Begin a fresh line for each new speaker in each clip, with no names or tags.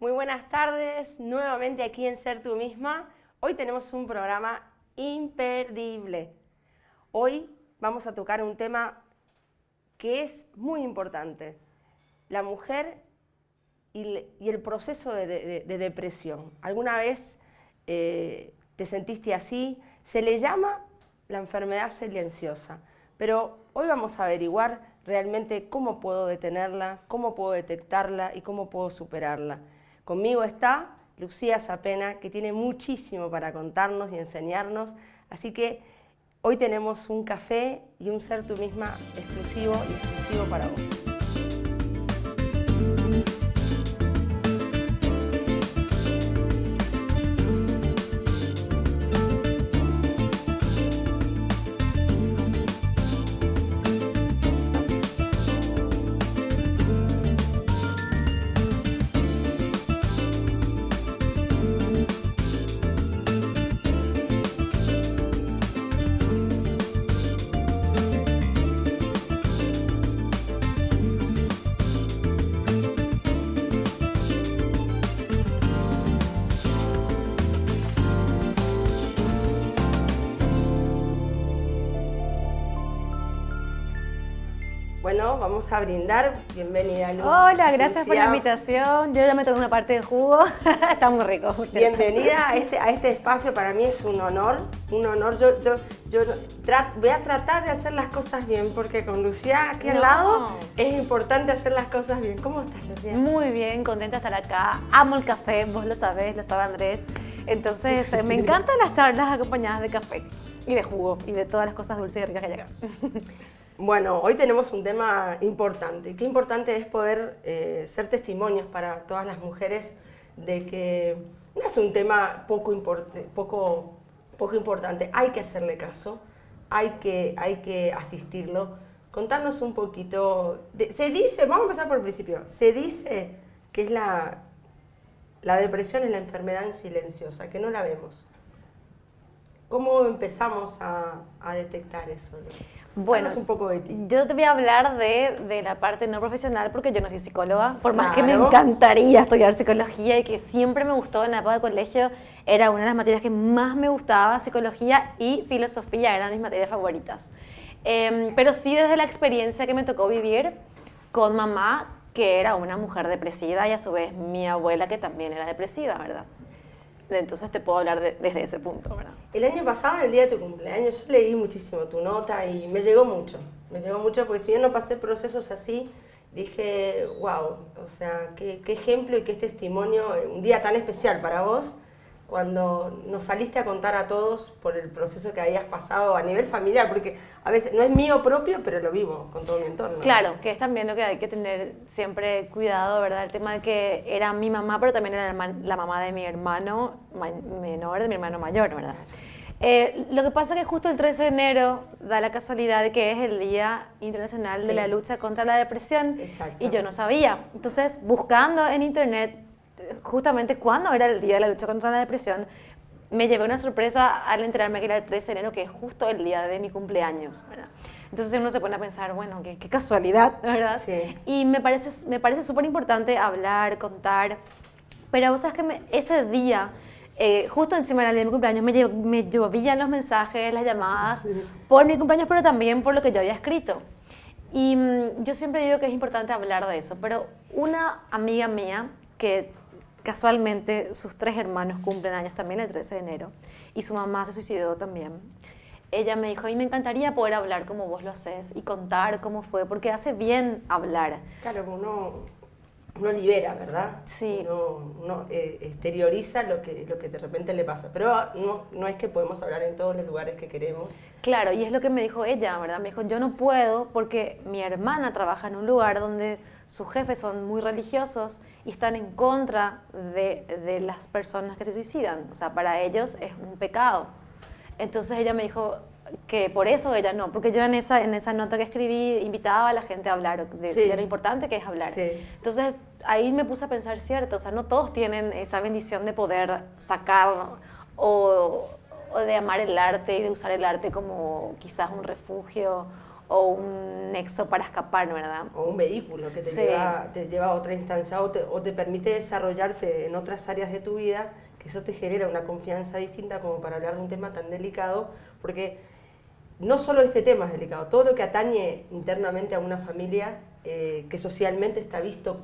Muy buenas tardes, nuevamente aquí en Ser Tú Misma. Hoy tenemos un programa imperdible. Hoy vamos a tocar un tema que es muy importante, la mujer y el proceso de depresión. ¿Alguna vez te sentiste así? Se le llama la enfermedad silenciosa, pero hoy vamos a averiguar realmente cómo puedo detenerla, cómo puedo detectarla y cómo puedo superarla. Conmigo está Lucía Zapena, que tiene muchísimo para contarnos y enseñarnos, así que hoy tenemos un café y un Ser Tú Misma exclusivo para vos. Bueno, vamos a brindar. Bienvenida, Lu.
Hola, gracias
Lucía.
por la invitación. Yo ya me tomé una parte del jugo. Está muy rico, por cierto.
Bienvenida a este espacio. Para mí es un honor. Un honor. Voy a tratar de hacer las cosas bien, porque con Lucía aquí al lado es importante hacer las cosas bien. ¿Cómo estás, Lucía?
Muy bien, contenta de estar acá. Amo el café, vos lo sabés, lo sabe Andrés. Entonces, me encantan las charlas acompañadas de café y de jugo y de todas las cosas dulces y ricas que llegan.
Bueno, hoy tenemos un tema importante. Qué importante es poder ser testimonios para todas las mujeres de que no es un tema poco importante. Hay que hacerle caso, hay que asistirlo. Contanos un poquito. Se dice, vamos a empezar por el principio, se dice que es la depresión es la enfermedad silenciosa, que no la vemos. ¿Cómo empezamos a detectar eso?
Bueno,
un poco de ti.
Yo te voy a hablar de la parte no profesional porque yo no soy psicóloga, por más que me
Claro.
encantaría estudiar psicología y que siempre me gustó en la época de colegio, era una de las materias que más me gustaba, psicología y filosofía eran mis materias favoritas. Pero sí desde la experiencia que me tocó vivir con mamá, que era una mujer depresiva y a su vez mi abuela que también era depresiva, ¿verdad? Entonces te puedo hablar desde ese punto, ¿verdad?
El año pasado, en el día de tu cumpleaños, yo leí muchísimo tu nota y me llegó mucho porque si bien no pasé procesos así, dije, wow, o sea, qué ejemplo y qué testimonio, un día tan especial para vos, cuando nos saliste a contar a todos por el proceso que habías pasado a nivel familiar, porque a veces no es mío propio, pero lo vivo con todo mi entorno.
Claro, que es también lo que hay que tener siempre cuidado, ¿verdad? El tema de que era mi mamá, pero también era la mamá de mi hermano menor, de mi hermano mayor, ¿verdad? Lo que pasa es que justo el 13 de enero da la casualidad de que es el Día Internacional de la Lucha contra la Depresión.
Exacto.
Y yo no sabía. Entonces, buscando en internet justamente cuándo era el Día de la Lucha contra la Depresión, me llevé una sorpresa al enterarme que era el 13 de enero, que es justo el día de mi cumpleaños, ¿verdad? Entonces uno se pone a pensar, bueno, qué casualidad, ¿verdad?
Sí.
Y me parece súper importante hablar, contar, pero vos sabes que ese día, justo encima del día de mi cumpleaños, me llovían los mensajes, las llamadas, por mi cumpleaños, pero también por lo que yo había escrito. Y yo siempre digo que es importante hablar de eso, pero una amiga mía que casualmente sus 3 hermanos cumplen años también el 13 de enero y su mamá se suicidó también. Ella me dijo, y me encantaría poder hablar como vos lo haces y contar cómo fue, porque hace bien hablar.
Claro, uno libera, ¿verdad?
Sí.
Uno exterioriza lo que de repente le pasa, pero no es que podemos hablar en todos los lugares que queremos.
Claro, y es lo que me dijo ella, ¿verdad? Me dijo, yo no puedo porque mi hermana trabaja en un lugar donde sus jefes son muy religiosos y están en contra de las personas que se suicidan. O sea, para ellos es un pecado. Entonces ella me dijo que por eso ella no, porque yo en esa nota que escribí invitaba a la gente a hablar de lo importante que es hablar.
Sí.
Entonces ahí me puse a pensar, cierto, o sea, no todos tienen esa bendición de poder sacar o de amar el arte y de usar el arte como quizás un refugio o un nexo para escapar, ¿verdad?
O un vehículo que te lleva a otra instancia o te permite desarrollarte en otras áreas de tu vida, que eso te genera una confianza distinta como para hablar de un tema tan delicado, porque no solo este tema es delicado, todo lo que atañe internamente a una familia que socialmente está visto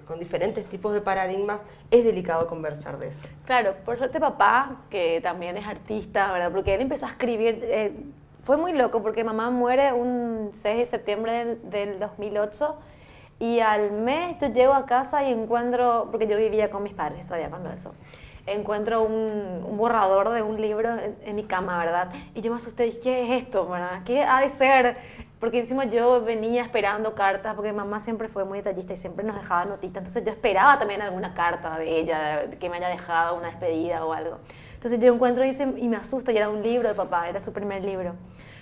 con diferentes tipos de paradigmas, es delicado conversar de eso.
Claro, por suerte papá, que también es artista, ¿verdad? Porque él empezó a escribir, fue muy loco porque mamá muere un 6 de septiembre del 2008 y al mes yo llego a casa y encuentro, porque yo vivía con mis padres todavía cuando eso, encuentro un borrador de un libro en mi cama, ¿verdad? Y yo me asusté, dije, ¿qué es esto, verdad? ¿Qué ha de ser? Porque encima yo venía esperando cartas, porque mamá siempre fue muy detallista y siempre nos dejaba notitas, entonces yo esperaba también alguna carta de ella, que me haya dejado una despedida o algo. Entonces yo encuentro y me asusto, y era un libro de papá, era su primer libro.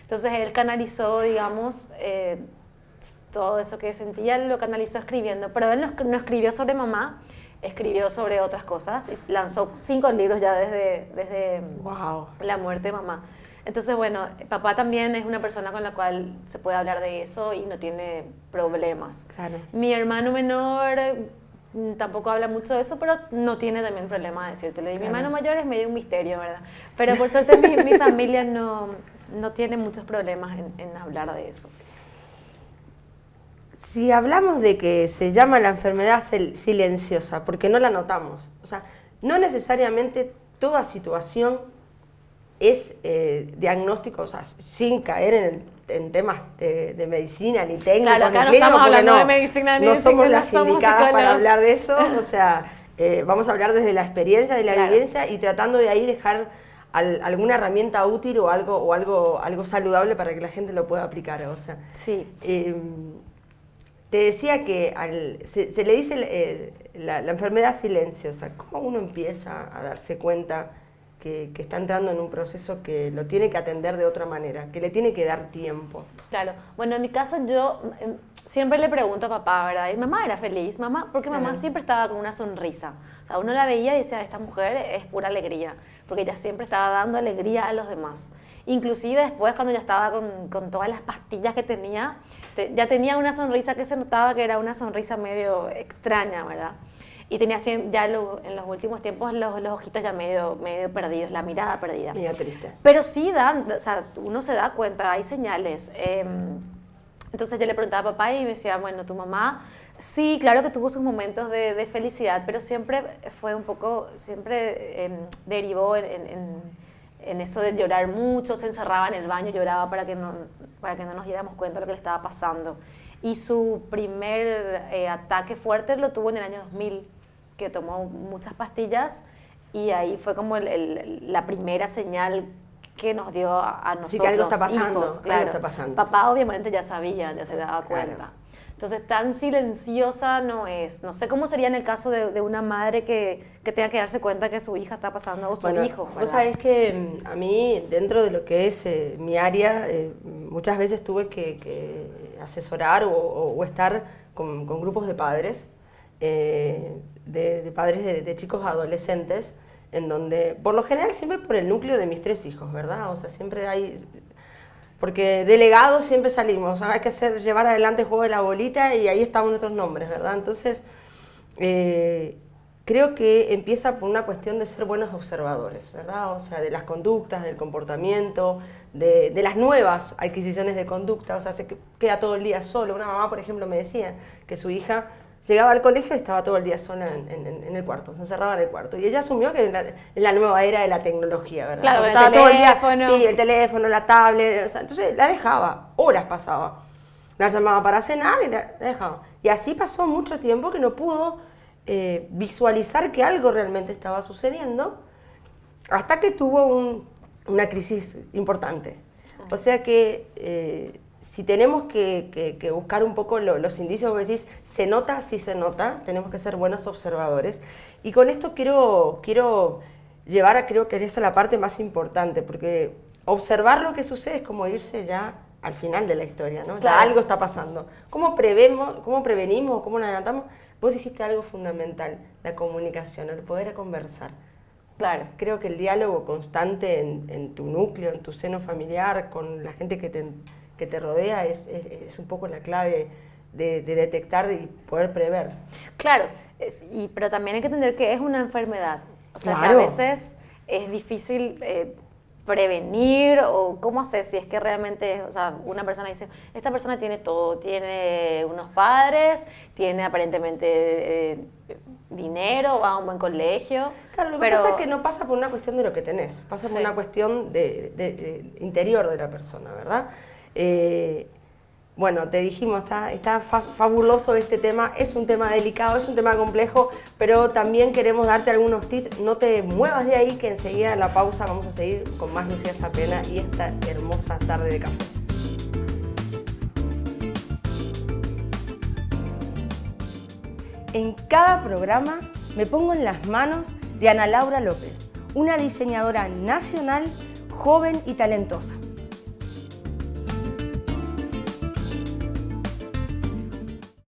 Entonces él canalizó, digamos, todo eso que sentía, lo canalizó escribiendo, pero él no escribió sobre mamá, escribió sobre otras cosas y lanzó 5 libros ya desde
Wow.
la muerte de mamá. Entonces, bueno, papá también es una persona con la cual se puede hablar de eso y no tiene problemas.
Claro.
Mi hermano menor tampoco habla mucho de eso, pero no tiene también problema de decírtelo. Y mi hermano mayor es medio un misterio, ¿verdad? Pero por suerte mi familia no tiene muchos problemas en hablar de eso.
Si hablamos de que se llama la enfermedad silenciosa, porque no la notamos, o sea, no necesariamente toda situación es diagnóstico, o sea, sin caer en temas de medicina, ni técnicos,
claro, acá
ni
no estamos hablando de
medicina,
ni
no somos las
somos
indicadas para
psicólogos.
hablar de eso, o sea, vamos a hablar desde la experiencia, de la
Claro.
vivencia y tratando de ahí dejar alguna herramienta útil o algo saludable para que la gente lo pueda aplicar, o sea.
Sí.
Te decía que se le dice la enfermedad silenciosa. ¿Cómo uno empieza a darse cuenta que está entrando en un proceso que lo tiene que atender de otra manera, que le tiene que dar tiempo?
Claro. Bueno, en mi caso yo siempre le pregunto a papá, ¿verdad? Y mamá era feliz, porque mamá siempre estaba con una sonrisa. O sea, uno la veía y decía, esta mujer es pura alegría, porque ella siempre estaba dando alegría a los demás. Inclusive después, cuando ya estaba con todas las pastillas que tenía, ya tenía una sonrisa que se notaba que era una sonrisa medio extraña, ¿verdad? Y tenía ya en los últimos tiempos los ojitos ya medio perdidos, la mirada perdida.
Medio triste.
Pero sí o sea, uno se da cuenta, hay señales. Entonces yo le preguntaba a papá y me decía, bueno, tu mamá, sí, claro que tuvo sus momentos de felicidad, pero siempre fue un poco, derivó en eso de llorar mucho, se encerraba en el baño, lloraba para que no nos diéramos cuenta de lo que le estaba pasando. Y su primer ataque fuerte lo tuvo en el año 2000, que tomó muchas pastillas y ahí fue como la primera señal que nos dio a nosotros.
Sí, que algo está pasando,
hijos, claro.
algo está pasando.
Papá obviamente ya sabía, ya se daba cuenta.
Claro.
Entonces, tan silenciosa no es. No sé cómo sería en el caso de una madre que tenga que darse cuenta que su hija está pasando, o su hijo, ¿verdad?
Vos sabés que a mí, dentro de lo que es mi área, muchas veces tuve que asesorar o estar con grupos de padres, de padres de chicos adolescentes, en donde, por lo general, siempre por el núcleo de mis 3 hijos, ¿verdad? O sea, siempre hay... Porque delegados siempre salimos, hay que llevar adelante el juego de la bolita y ahí están nuestros nombres, ¿verdad? Entonces, creo que empieza por una cuestión de ser buenos observadores, ¿verdad? O sea, de las conductas, del comportamiento, de las nuevas adquisiciones de conducta, o sea, se queda todo el día solo. Una mamá, por ejemplo, me decía que su hija llegaba al colegio y estaba todo el día sola en el cuarto, se encerraba en el cuarto. Y ella asumió que en la nueva era de la tecnología, ¿verdad?
Claro,
estaba todo el día,
sí,
el teléfono, la tablet, o sea, entonces la dejaba, horas pasaba. La llamaba para cenar y la dejaba. Y así pasó mucho tiempo que no pudo visualizar que algo realmente estaba sucediendo hasta que tuvo una crisis importante. O sea que... si tenemos que buscar un poco los indicios, como decís, se nota, sí se nota, tenemos que ser buenos observadores. Y con esto quiero llevar creo que esa es la parte más importante, porque observar lo que sucede es como irse ya al final de la historia, ¿no?
Claro.
Ya algo está pasando. ¿Cómo prevenimos, cómo nos adelantamos? Vos dijiste algo fundamental, la comunicación, el poder conversar.
Claro.
Creo que el diálogo constante en tu núcleo, en tu seno familiar, con la gente que que te rodea es un poco la clave de detectar y poder prever.
Claro, pero también hay que entender que es una enfermedad. O sea,
Claro.
que a veces es difícil prevenir o cómo hacer si es que realmente, o sea, una persona dice, esta persona tiene todo, tiene unos padres, tiene aparentemente dinero, va a un buen colegio.
Claro, lo que pasa es que no pasa por una cuestión de lo que tenés, pasa por una cuestión de interior de la persona, ¿verdad? Bueno, te dijimos, está fabuloso este tema, es un tema delicado, es un tema complejo, pero también queremos darte algunos tips. No te muevas de ahí, que enseguida en la pausa vamos a seguir con más Lucía Zapena y esta hermosa tarde de café. En cada programa me pongo en las manos de Ana Laura López, una diseñadora nacional, joven y talentosa.